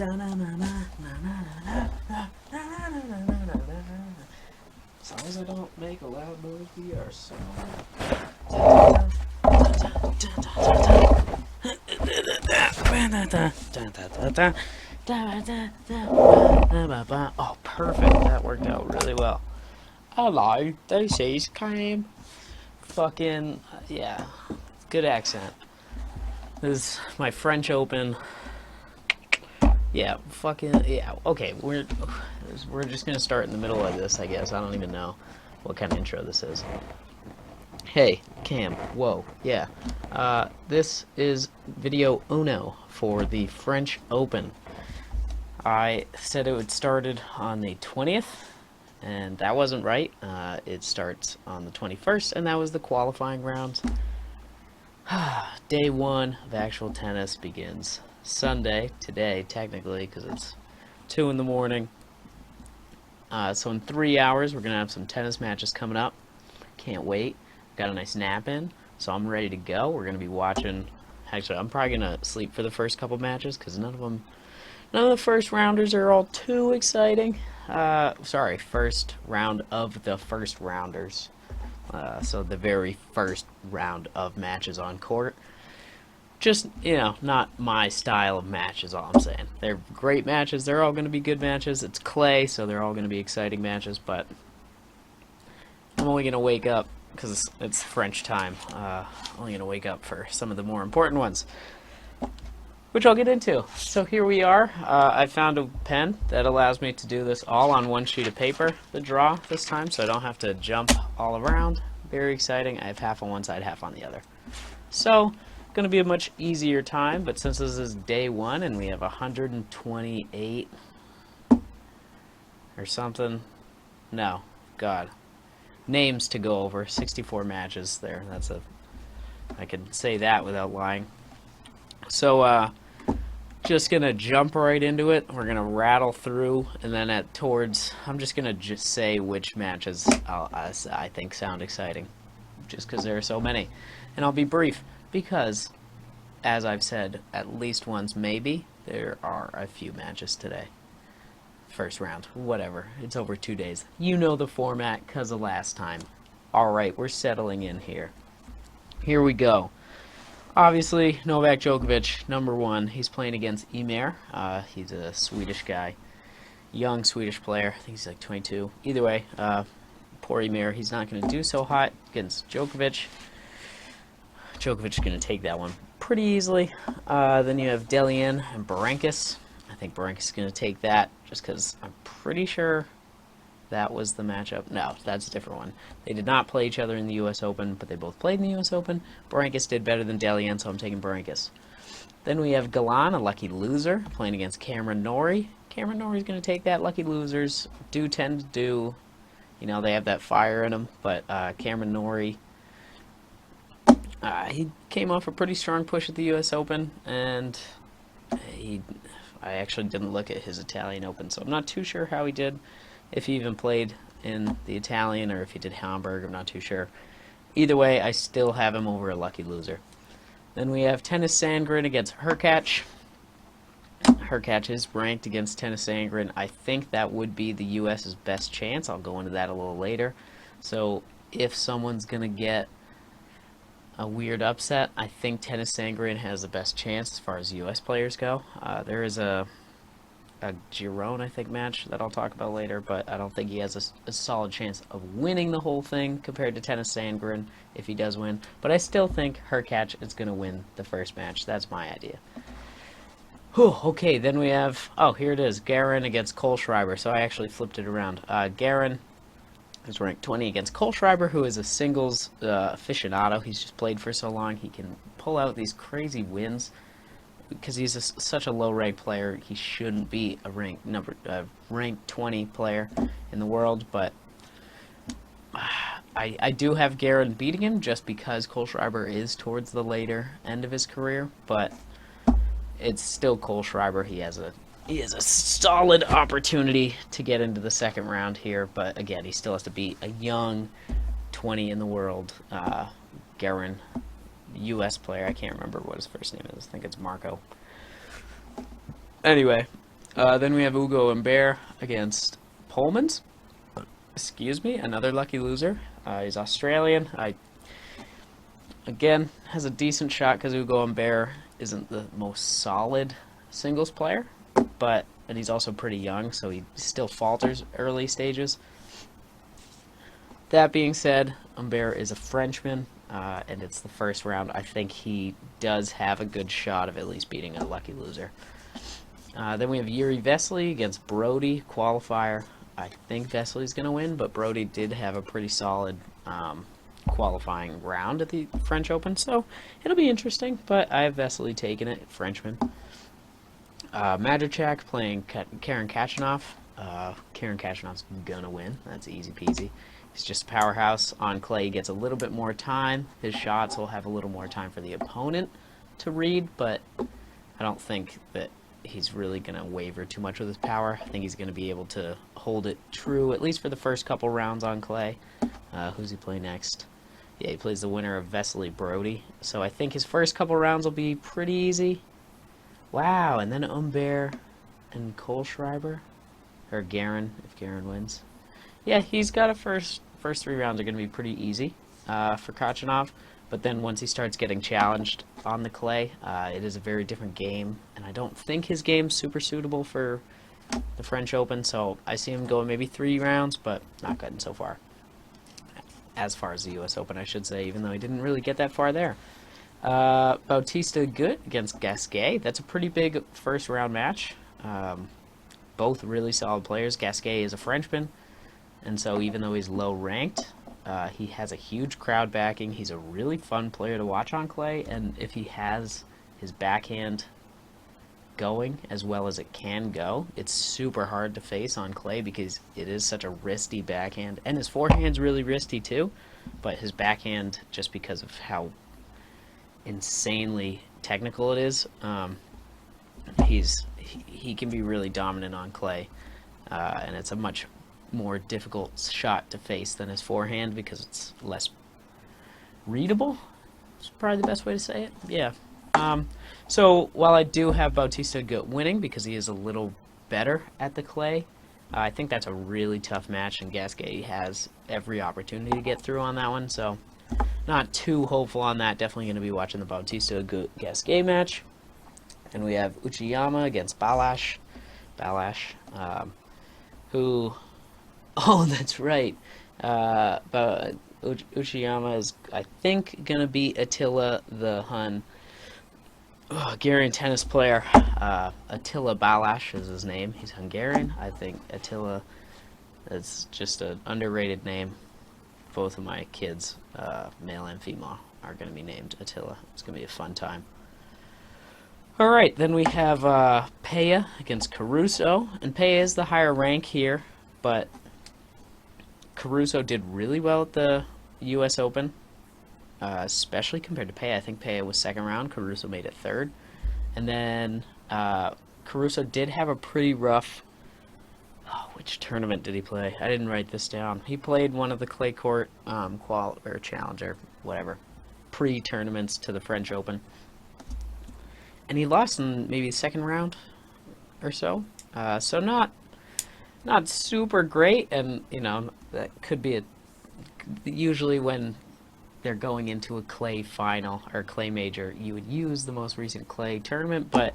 As long as I don't make a loud noise, we are so. Oh, perfect. That worked out really well. Hello, this is Thiem. Fucking, yeah. Good accent. This is my French Open. Yeah, fucking, yeah. Okay, we're just gonna start in the middle of this, I guess. I don't even know what kind of intro this is. Hey, Cam. Whoa, yeah. This is video uno for the French Open. I said it would started on the 20th, and that wasn't right. It starts on the 21st, and that was the qualifying rounds. Day one of actual tennis begins Sunday, today, technically, because it's 2 in the morning. So in 3 hours, we're going to have some tennis matches coming up. Can't wait. Got a nice nap in, so I'm ready to go. We're going to be watching. Actually, I'm probably going to sleep for the first couple matches, because none of the first rounders are all too exciting. Sorry, first round of the first rounders. So the very first round of matches on court. Just, not my style of match is all I'm saying. They're great matches. They're all going to be good matches. It's clay, so they're all going to be exciting matches, but I'm only going to wake up, because it's French time, only going to wake up for some of the more important ones, which I'll get into. So here we are. I found a pen that allows me to do this all on one sheet of paper, the draw this time, so I don't have to jump all around. Very exciting. I have half on one side, half on the other. So, going to be a much easier time, but since this is day one and we have 128 or something, no, God, names to go over, 64 matches there. I could say that without lying. So, just gonna jump right into it. We're gonna rattle through, and then I'm just gonna say which matches I think sound exciting, just because there are so many, and I'll be brief because, as I've said at least once, maybe there are a few matches today. First round, whatever. It's over 2 days. You know the format because of last time. All right, we're settling in here. Here we go. Obviously, Novak Djokovic, number one. He's playing against Minaur. He's a Swedish guy. Young Swedish player. I think he's like 22. Either way, poor Minaur. He's not going to do so hot against Djokovic. Djokovic is going to take that one pretty easily. Then you have Delian and Berankis. I think Berankis is going to take that just because I'm pretty sure that was the matchup. No, that's a different one. They did not play each other in the U.S. Open, but they both played in the U.S. Open. Berankis did better than Delian, so I'm taking Berankis. Then we have Galan, a lucky loser, playing against Cameron Norrie. Cameron Norrie's going to take that. Lucky losers do tend to do, they have that fire in them, but Cameron Norrie, he came off a pretty strong push at the U.S. Open, and I actually didn't look at his Italian Open, so I'm not too sure how he did. If he even played in the Italian or if he did Hamburg, I'm not too sure. Either way, I still have him over a lucky loser. Then we have Tennis Sandgren against Hurkacz. Hurkacz is ranked against Tennis Sandgren. I think that would be the U.S.'s best chance. I'll go into that a little later. So if someone's going to get a weird upset, I think Tennis Sandgren has the best chance as far as U.S. players go. There is a Giron, I think, match that I'll talk about later, but I don't think he has a solid chance of winning the whole thing compared to Tennis Sandgren if he does win. But I still think Hurkacz is going to win the first match. That's my idea. Whew, okay, then we have, here it is, Garin against Kohlschreiber. So I actually flipped it around. Garin is ranked 20 against Kohlschreiber, who is a singles aficionado. He's just played for so long. He can pull out these crazy wins. Because he's such a low-ranked player, he shouldn't be a ranked 20 player in the world. But I do have Garin beating him just because Kohlschreiber is towards the later end of his career. But it's still Kohlschreiber. He has a solid opportunity to get into the second round here. But again, he still has to beat a young 20 in the world Garin. U.S. player. I can't remember what his first name is. I think it's Marco. Anyway, Then we have Ugo Humbert against Polmans. Excuse me, another lucky loser. He's Australian. Again, has a decent shot because Ugo Humbert isn't the most solid singles player, and he's also pretty young, so he still falters early stages. That being said, Humbert is a Frenchman, and it's the first round. I think he does have a good shot of at least beating a lucky loser. Then we have Yuri Vesely against Brody, qualifier. I think Vesely's going to win, but Brody did have a pretty solid qualifying round at the French Open, so it'll be interesting, but I have Vesely taking it, Frenchman. Madrichak playing Karen Khachanov. Karen Khachanov's going to win. That's easy peasy. He's just a powerhouse. On clay, he gets a little bit more time. His shots will have a little more time for the opponent to read, but I don't think that he's really going to waver too much with his power. I think he's going to be able to hold it true, at least for the first couple rounds on clay. Who's he play next? Yeah, he plays the winner of Vesely Brody. So I think his first couple rounds will be pretty easy. Wow, and then Humbert and Kohlschreiber. Or Guerin, if Guerin wins. Yeah, he's got a first 3 rounds are going to be pretty easy for Khachanov. But then once he starts getting challenged on the clay, it is a very different game. And I don't think his game's super suitable for the French Open. So I see him going maybe 3 rounds, but not good so far. As far as the U.S. Open, I should say, even though he didn't really get that far there. Bautista Agut against Gasquet. That's a pretty big first round match. Both really solid players. Gasquet is a Frenchman, and so even though he's low ranked, he has a huge crowd backing. He's a really fun player to watch on clay, and if he has his backhand going as well as it can go, it's super hard to face on clay because it is such a wristy backhand, and his forehand's really wristy too, but his backhand, just because of how insanely technical it is, he can be really dominant on clay, and it's a much more difficult shot to face than his forehand because it's less readable. It's probably the best way to say it. Yeah. So while I do have Bautista Agut winning because he is a little better at the clay, I think that's a really tough match, and Gasquet has every opportunity to get through on that one. So not too hopeful on that. Definitely going to be watching the Bautista Agut Gasquet match. And we have Uchiyama against Balash. Who... Oh, that's right. But Uchiyama is, I think, going to beat Attila the Hun. Hungarian tennis player. Attila Balash is his name. He's Hungarian. I think Attila is just an underrated name. Both of my kids, male and female, are going to be named Attila. It's going to be a fun time. Alright, then we have Pella against Caruso. And Pella is the higher rank here, but Caruso did really well at the U.S. Open, especially compared to Pella. I think Pella was second round, Caruso made it third. And then Caruso did have a pretty rough... Oh, which tournament did he play? I didn't write this down. He played one of the clay court or challenger, whatever, pre-tournaments to the French Open. And he lost in maybe the second round or so. So not super great, and you know that could be usually when they're going into a clay final or clay major, you would use the most recent clay tournament, but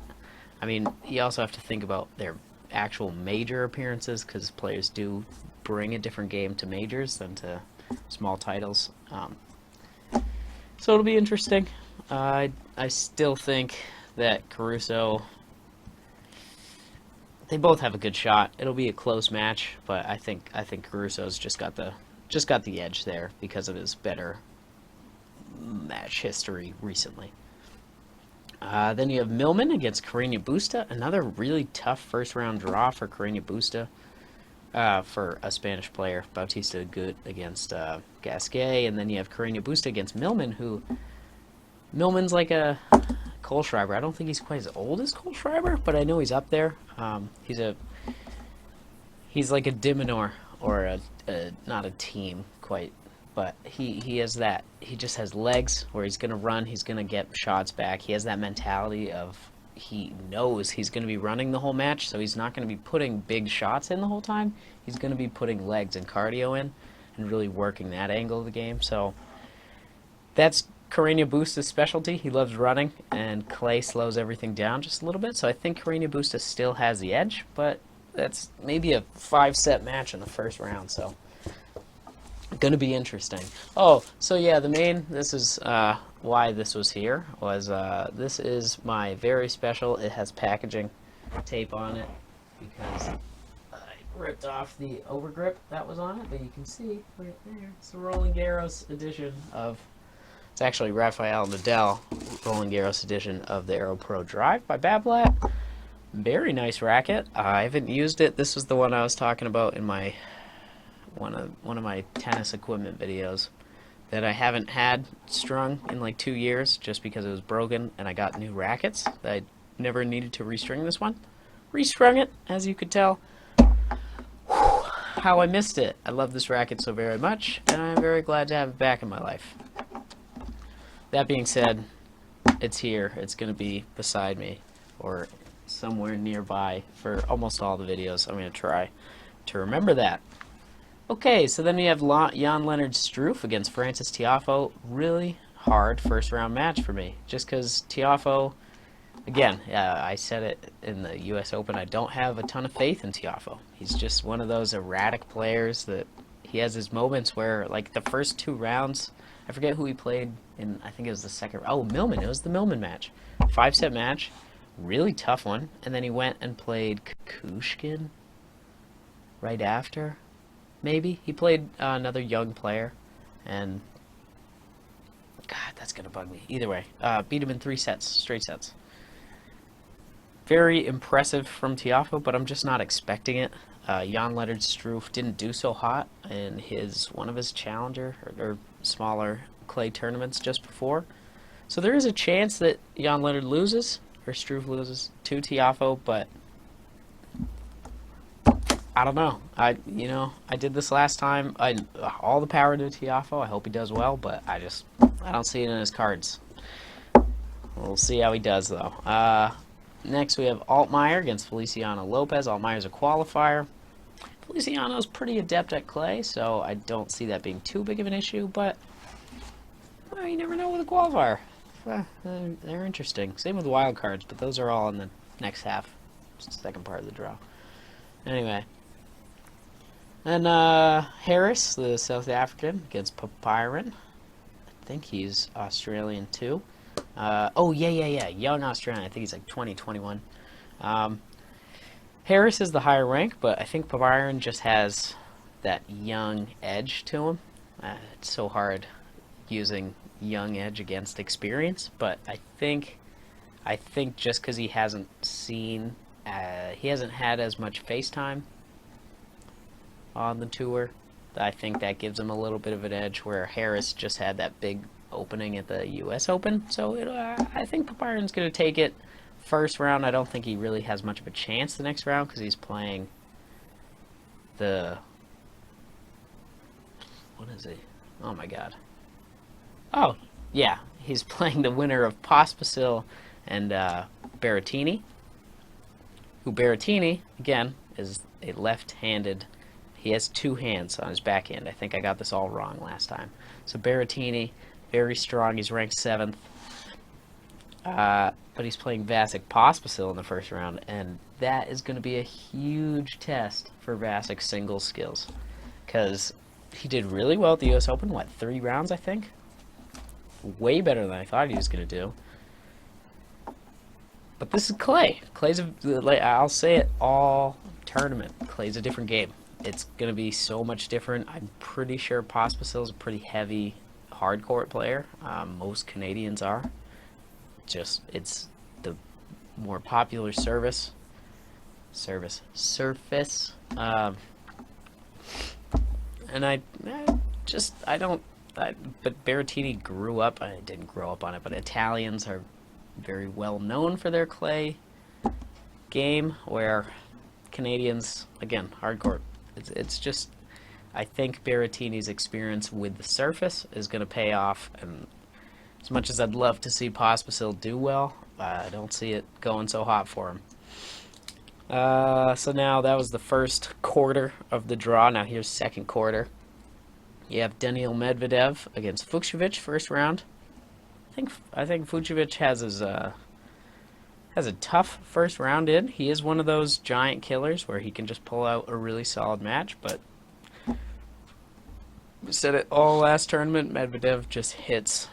I mean you also have to think about their actual major appearances because players do bring a different game to majors than to small titles. So it'll be interesting. I still think that Caruso, they both have a good shot. It'll be a close match, but I think Caruso's just got the edge there because of his better match history recently. Then you have Millman against Carreño Busta, another really tough first round draw for Carreño Busta, for a Spanish player. Bautista Agut against Gasquet, and then you have Carreño Busta against Millman, who Millman's like a Kohlschreiber. I don't think he's quite as old as Kohlschreiber, but I know he's up there. He's like a Minaur, or not a team quite, but he has that. He just has legs where he's gonna run, he's gonna get shots back. He has that mentality of he knows he's going to be running the whole match, so he's not going to be putting big shots in the whole time. He's going to be putting legs and cardio in and really working that angle of the game. So that's Carreño Busta's specialty. He loves running, and clay slows everything down just a little bit. So I think Carreño Busta still has the edge, but that's maybe a 5-set match in the first round, so going to be interesting. Oh, so yeah, this is why this was here, was this is my very special, it has packaging tape on it, because I ripped off the overgrip that was on it, but you can see right there, it's the Roland Garros edition of, it's actually Rafael Nadal Roland Garros edition of the Aero Pro Drive by Bablat. Very nice racket. I haven't used it. This was the one I was talking about in my one of my tennis equipment videos that I haven't had strung in like 2 years just because it was broken, and I got new rackets that I never needed to restring this one. Restrung it, as you could tell. Whew, how I missed it. I love this racket so very much, and I'm very glad to have it back in my life. That being said, it's here. It's going to be beside me or somewhere nearby for almost all the videos. I'm going to try to remember that. Okay, so then we have Jan-Lennard Struff against Frances Tiafoe. Really hard first round match for me, just because Tiafoe, again, I said it in the US Open, I don't have a ton of faith in Tiafoe. He's just one of those erratic players that he has his moments where, like the first 2 rounds, I forget who he played in, I think it was the second, oh, Millman, it was the Millman match. 5-set match, really tough one, and then he went and played Kukushkin right after. Maybe. He played another young player, and God, that's going to bug me. Either way, beat him in 3 sets, straight sets. Very impressive from Tiafoe, but I'm just not expecting it. Jan-Lennard Struff didn't do so hot in one of his challenger or smaller clay tournaments just before. So there is a chance that Jan-Lennard loses, or Struff loses to Tiafoe, but I don't know. I did this last time. All the power to Tiafoe. I hope he does well, but I don't see it in his cards. We'll see how he does, though. Next, we have Altmaier against Feliciano Lopez. Altmaier's a qualifier. Feliciano's pretty adept at clay, so I don't see that being too big of an issue, but well, you never know with a qualifier. They're interesting. Same with the wild cards, but those are all in the next half, second part of the draw. Anyway. And Harris, the South African, against Papiron. I think he's Australian too. Oh, yeah. Young Australian. I think he's like 20, 21. Harris is the higher rank, but I think Papiron just has that young edge to him. It's so hard using young edge against experience, but I think just because he hasn't had as much face time on the tour, I think that gives him a little bit of an edge, where Harris just had that big opening at the US Open. So I think Papiron's going to take it first round. I don't think he really has much of a chance the next round because he's playing what is he? Oh my god. Oh, yeah. He's playing the winner of Pospisil and Berrettini, who Berrettini, again, is a left-handed. He has 2 hands on his backhand. I think I got this all wrong last time. So Berrettini, very strong. He's ranked 7th. But he's playing Vasek Pospisil in the first round, and that is going to be a huge test for Vasek's singles skills, because he did really well at the US Open. 3 rounds, I think? Way better than I thought he was going to do. But this is clay. I'll say it all tournament. Clay's a different game. It's going to be so much different. I'm pretty sure Pospisil is a pretty heavy hard court player. Most Canadians are. It's the more popular surface. And but Berrettini grew up, I didn't grow up on it, but Italians are very well known for their clay game, where Canadians, again, hard court. It's just, I think Berrettini's experience with the surface is going to pay off, and As much as I'd love to see Pospisil do well, I don't see it going so hot for him. So now that was the first quarter of the draw. Now here's second quarter. You have Daniil Medvedev against Fucsovics first round. I think Fucsovics has a tough first round in. He is one of those giant killers where he can just pull out a really solid match, but we said it all last tournament, Medvedev just hits.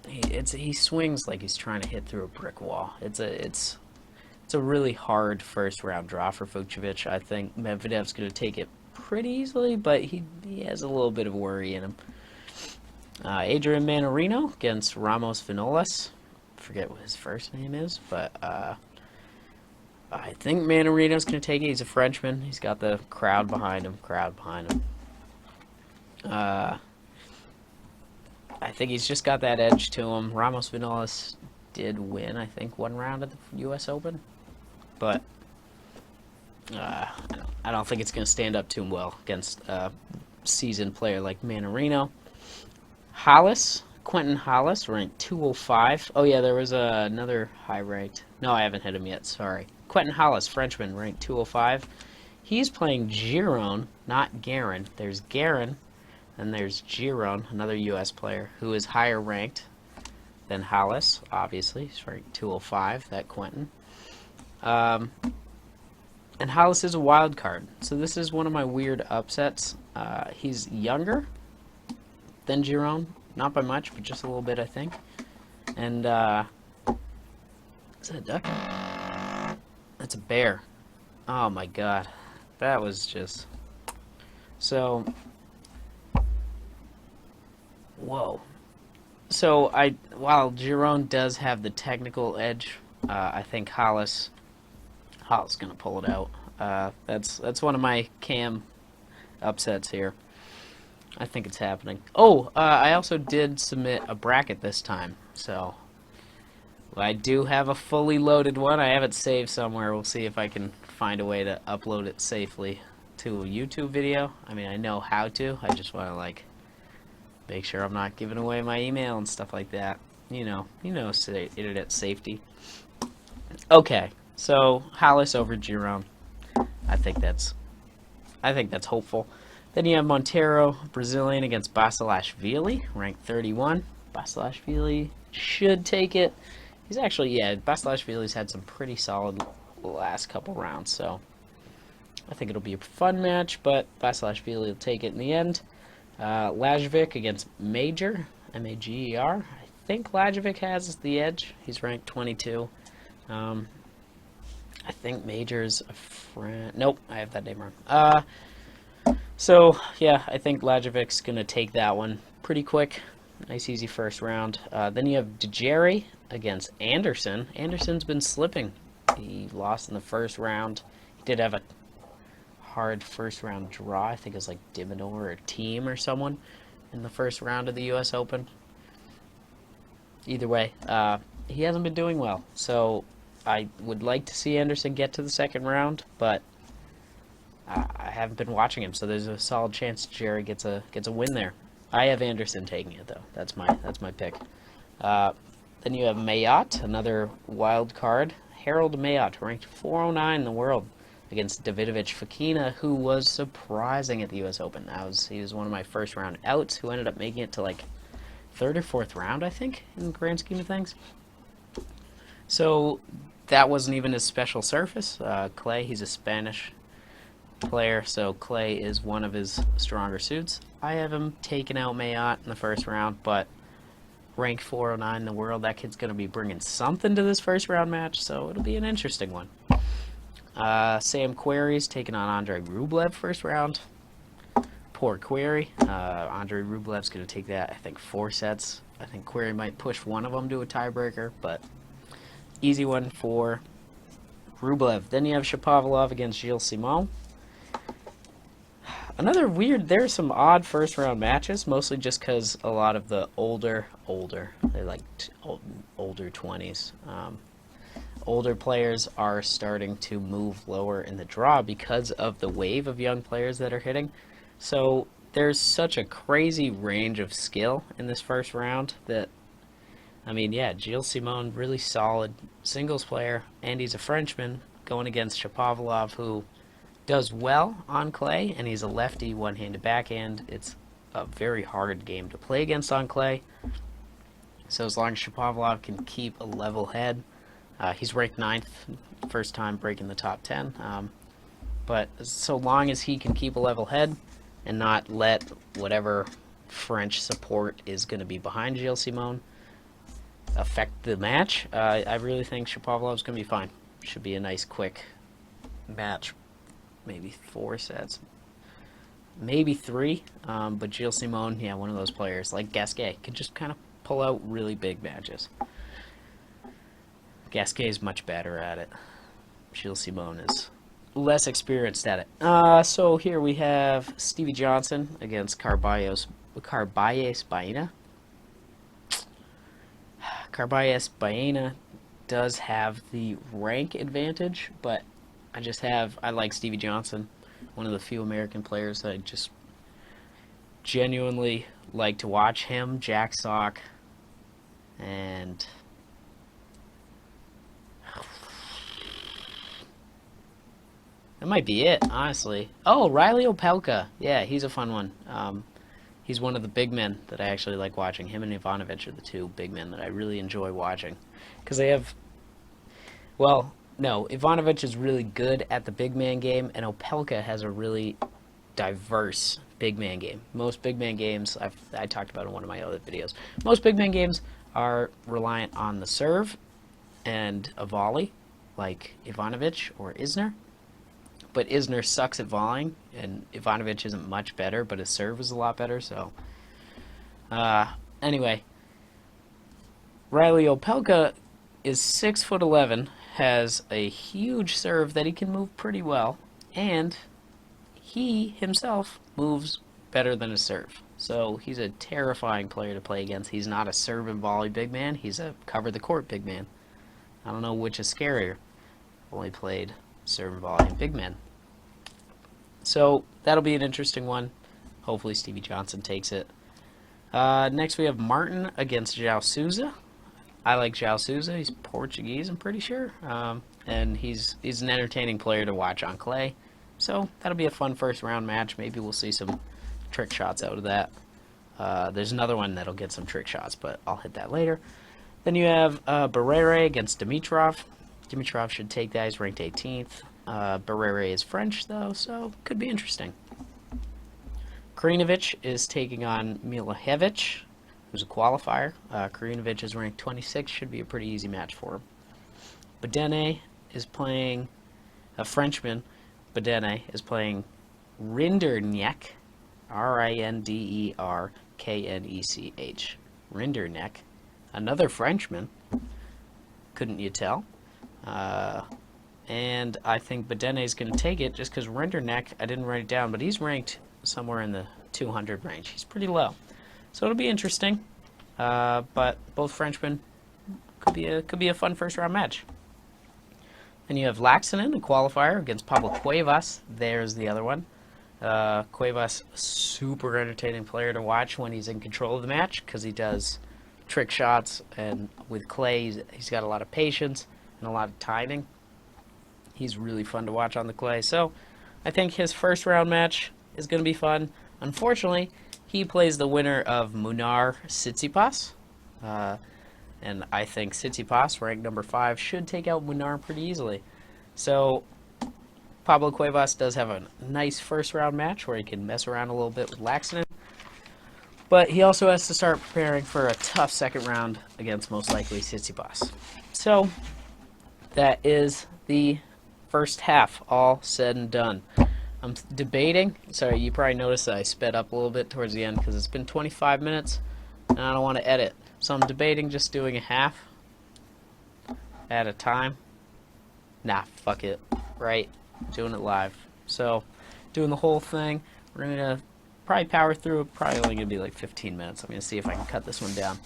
He swings like he's trying to hit through a brick wall. It's a really hard first round draw for Fucsovics. I think Medvedev's going to take it pretty easily, but he has a little bit of worry in him. Adrian Mannarino against Ramos Vinolas. Forget what his first name is, but I think Mannarino's going to take it. He's a Frenchman. He's got the crowd behind him. I think he's just got that edge to him. Ramos Vinolas did win, I think, one round at the U.S. Open, but I don't think it's going to stand up to him well against a seasoned player like Mannarino. Quentin Hollis, ranked 205. Oh yeah, there was another high-ranked. No, I haven't hit him yet, sorry. Quentin Hollis, Frenchman, ranked 205. He's playing Giron, not Guerin. There's Guerin, and there's Giron, another U.S. player, who is higher ranked than Hollis, obviously. He's ranked 205, that Quentin. And Hollis is a wild card, so this is one of my weird upsets. He's younger than Giron, not by much, but just a little bit, I think. And, is that a duck? That's a bear. Oh my god. That was just... So... Whoa. So, while Giron does have the technical edge, I think Hollis gonna pull it out. That's one of my cam upsets here. I think it's happening. Oh, I also did submit a bracket this time, so I do have a fully loaded one. I have it saved somewhere. We'll see if I can find a way to upload it safely to a YouTube video. I mean, I know how to. I just want to, like, make sure I'm not giving away my email and stuff like that. You know, internet safety. Okay, so Hollis over Giron. I think that's hopeful. Then you have Montero, Brazilian, against Basilashvili, ranked 31. Basilashvili should take it. He's actually, yeah, Basilashvili's had some pretty solid last couple rounds, so I think it'll be a fun match, but Basilashvili will take it in the end. Lajovic against Major, M-A-G-E-R. I think Lajovic has the edge. He's ranked 22. I think Major's a friend. Nope, I have that name wrong. So, yeah, I think Lajovic's going to take that one pretty quick. Nice, easy first round. Then you have DeJerry against Anderson. Anderson's been slipping. He lost in the first round. He did have a hard first round draw. I think it was like Minaur or Thiem or someone in the first round of the U.S. Open. Either way, he hasn't been doing well. So I would like to see Anderson get to the second round, but I haven't been watching him, so there's a solid chance Jerry gets a win there. I have Anderson taking it though. That's my pick. Then you have Mayotte, another wild card. Harold Mayotte, ranked 409 in the world, against Davidovich Fokina, who was surprising at the U.S. Open. He was one of my first round outs, who ended up making it to like third or fourth round, I think, in the grand scheme of things. So that wasn't even his special surface. Clay, he's a Spanish player, so clay is one of his stronger suits. I have him taking out Mayotte in the first round, but ranked 409 in the world, that kid's going to be bringing something to this first round match, so it'll be an interesting one. Sam Querrey's taking on Andrei Rublev first round. Poor Querrey. Andrei Rublev's going to take that, I think, 4 sets. I think Querrey might push one of them to a tiebreaker, but easy one for Rublev. Then you have Shapovalov against Gilles Simon. Another weird, there are some odd first round matches, mostly just because a lot of the older, they're like older 20s. Older players are starting to move lower in the draw because of the wave of young players that are hitting. So there's such a crazy range of skill in this first round that I mean, yeah, Gilles Simon, really solid singles player, and he's a Frenchman going against Shapovalov, who does well on clay, and he's a lefty one-handed backhand. It's a very hard game to play against on clay. So as long as Shapovalov can keep a level head, he's ranked 9th, first time breaking the top 10. But so long as he can keep a level head and not let whatever French support is going to be behind Gilles Simon affect the match, I really think Shapovalov's going to be fine. Should be a nice, quick match. Maybe 4 sets. Maybe 3. But Gilles Simon, yeah, one of those players, like Gasquet, can just kind of pull out really big matches. Gasquet is much better at it. Gilles Simon is less experienced at it. So here we have Stevie Johnson against Carballes Baena. Carballes Baena does have the rank advantage, but I like Stevie Johnson, one of the few American players that I just genuinely like to watch. Him, Jack Sock, and that might be it, honestly. Oh, Riley Opelka. Yeah, he's a fun one. He's one of the big men that I actually like watching. Him and Ivanovic are the 2 big men that I really enjoy watching. Because they have... Well, no, Ivanovic is really good at the big man game, and Opelka has a really diverse big man game. Most big man games, I talked about in one of my other videos, most big man games are reliant on the serve and a volley, like Ivanovic or Isner. But Isner sucks at volleying, and Ivanovic isn't much better, but his serve is a lot better, so... Anyway, Riley Opelka is 6'11", has a huge serve that he can move pretty well, and he himself moves better than his serve. So he's a terrifying player to play against. He's not a serve and volley big man, he's a cover-the-court big man. I don't know which is scarier. Only played serve and volley and big men. So that'll be an interesting one. Hopefully Stevie Johnson takes it. Next we have Martin against João Sousa. I like João Sousa. He's Portuguese, I'm pretty sure. And he's an entertaining player to watch on clay. So that'll be a fun first round match. Maybe we'll see some trick shots out of that. There's another one that'll get some trick shots, but I'll hit that later. Then you have Barrere against Dimitrov. Dimitrov should take that. He's ranked 18th. Barrere is French, though, so could be interesting. Krajinovic is taking on Milojevic, who's a qualifier. Krajinovic is ranked 26th. Should be a pretty easy match for him. Bedene is playing a Frenchman. Bedene is playing Rinderknech, Rinderknech. Rinderknech. Another Frenchman. Couldn't you tell? And I think Bedene is going to take it just because Rinderknech, I didn't write it down, but he's ranked somewhere in the 200 range. He's pretty low. So it'll be interesting. But both Frenchmen could be a fun first round match. Then you have Laxinen, the qualifier, against Pablo Cuevas. There's the other one. Cuevas, super entertaining player to watch when he's in control of the match because he does trick shots, and with clay, he's got a lot of patience and a lot of timing. He's really fun to watch on the clay. So I think his first round match is going to be fun. Unfortunately, he plays the winner of Minaur Tsitsipas. And I think Tsitsipas, ranked number 5, should take out Minaur pretty easily. So Pablo Cuevas does have a nice first round match where he can mess around a little bit with Laxinen. But he also has to start preparing for a tough second round against most likely Tsitsipas. So that is the first half all said and done. I'm debating. Sorry, you probably noticed that I sped up a little bit towards the end because it's been 25 minutes and I don't want to edit. So I'm debating just doing a half at a time. Nah, fuck it. Right? Doing it live. So, doing the whole thing. We're going to probably power through it. Probably only going to be like 15 minutes. I'm going to see if I can cut this one down.